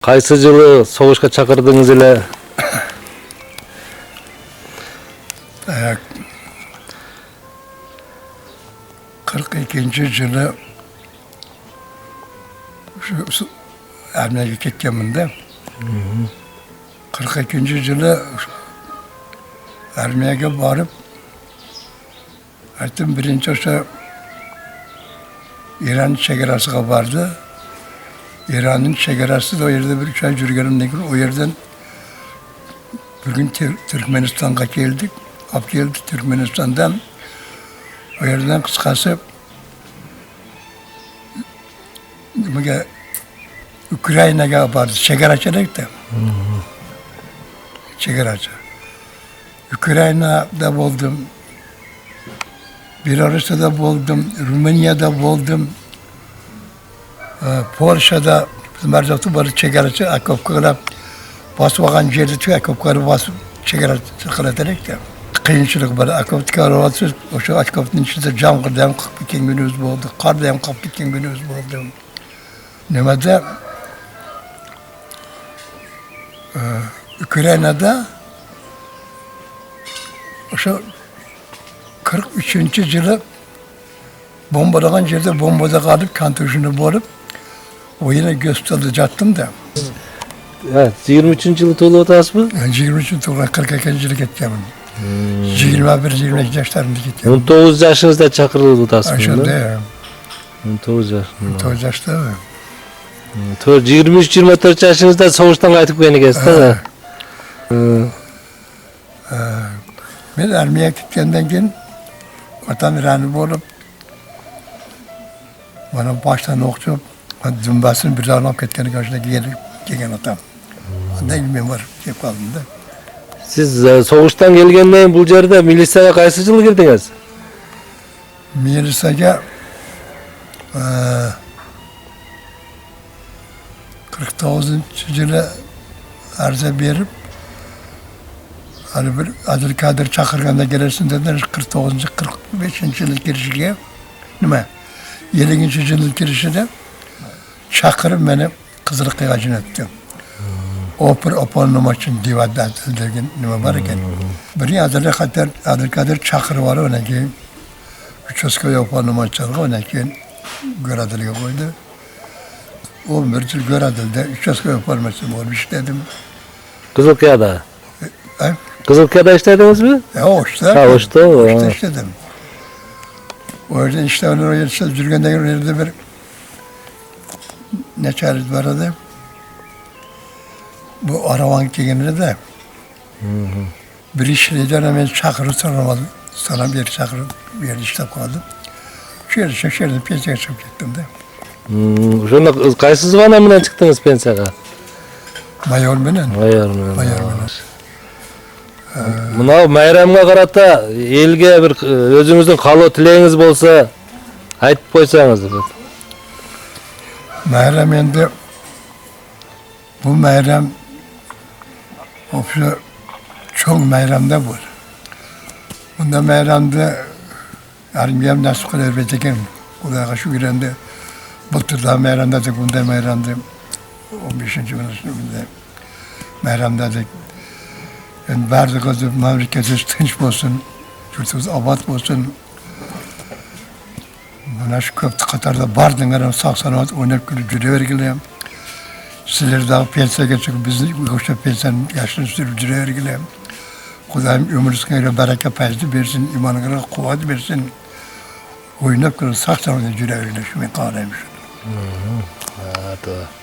Kayсы жылы согушка чакырдыңыз эле? 42. Жылы şu Ermeni'ye ketkenimde 42. Жылы Ermeni'ye varıp artık birinci olsa İran çekerasıga vardı. İran'ın çekerası da o yerde bir çay cürgenin o yerden bugün Türkmenistan'a geldik. Geldik Türkmenistan'dan o yerden kıskası Ukrayna'ya vardı. Çekerası da Çekerası. Ukrayna'da buldum. Belarus'ta buldum. Rumanya'da buldum. Polşa'da Merzat'ı barı çekerası akopkara basmagan yerde tüy akopkara basıp çekerası çıkartarak da kıyınçılık barı akopkara olsuz o şu akopkın içinde cam kırdım kapıken günümüz oldu kardayım kapıken günümüz oldu nemede Ukrayna'da o şu 43. Yılı bombalanan yerde bombada kalıp kantuşunu bulup o yine gösterecektim da. Evet, 23. yılı to'lib o'tasiz mı? 23 to'g'ri 42 yil ketganman. 21-22 yaşlarımda ketganman. 19 yaşınızda çakırılıb o'tasizmi? O'shanda. 19 yaş. 19 yaşda. 23-24 yaşınızda soğuştan qaytib kelgan ekansiz. Men armiyaga ketgandan keyin otam ranib bo'lib mana boshdan o'qib dumbasini bir olib ketgan yoshlarga kelgan otam. Ondan men borib kelib qoldim-da. Siz soğuştan kelgandan bu yerda militsiyaga qaysi yılı kirdingiz? Militsiyaga 49. Yılı arza berib hani bir Abdülkadir çakırganda gelirsin dediler 49. 45. yıl girişiga nima 50. yıl girişide çakırıp beni Kızılkaya jo'natdi. Opir opolnoma uchun divanda degan nima bor ekan. Biri Abdülkadir chaqirib olib undan keyin uchastkavoy opolnoma chalg'i undan keyin Go'radilga qo'ydi. O bir yil Go'radilda uchastkavoy opolnomachi bo'lib ishladim. Kızılkaya'da. Kızılkaya'da işledinizmi? O'shda. Ha, o'shda. O'shda ishladim. O yerda ishlarni o'rganib yurgandan keyin yerda bir necha yil bor edi. Bu aravan kelganida bir ishlaydan men chaqirib so'ramadim. Salom berib chaqirib bu yerda ishlab qoldim. Shu yerda pensiyaga chiqib ketdim-da. O'shanda qaysi zvana bilan chiqdingiz pensiyaga? Mayor bilan. Mayor bilan. Mayor bilan. Mınau bayramga qarata elga bir o'zingizning qal'o tilayingiz bo'lsa aytib qo'ysangiz. Bayram endi bu bayram o'sha cho'ng bayramda bo'ldi. Bunda bayramda armiyam nasib qilaverdi ekan. Xudoga shukr endi bu turda bayramda bunday bayramda 15-kunida bayramda yani bari memleketimiz tinch bo'lsin, yurtimiz obod bo'lsin. Mana shu ko'p qatorda bordinglar, sog'-salomat o'ynab kulib yuraverginglar. Sizlar da pensiyaga chiqib bizni o'sha pensiyani yashirib sürüp yuraverginglar. Xudoyim umringizga baraka fayzi bersin, imoningizga quvvat bersin. O'ynab kulib sog'-salomat yuraveringlar, shu men qo'layman. Ha, to'g'ri.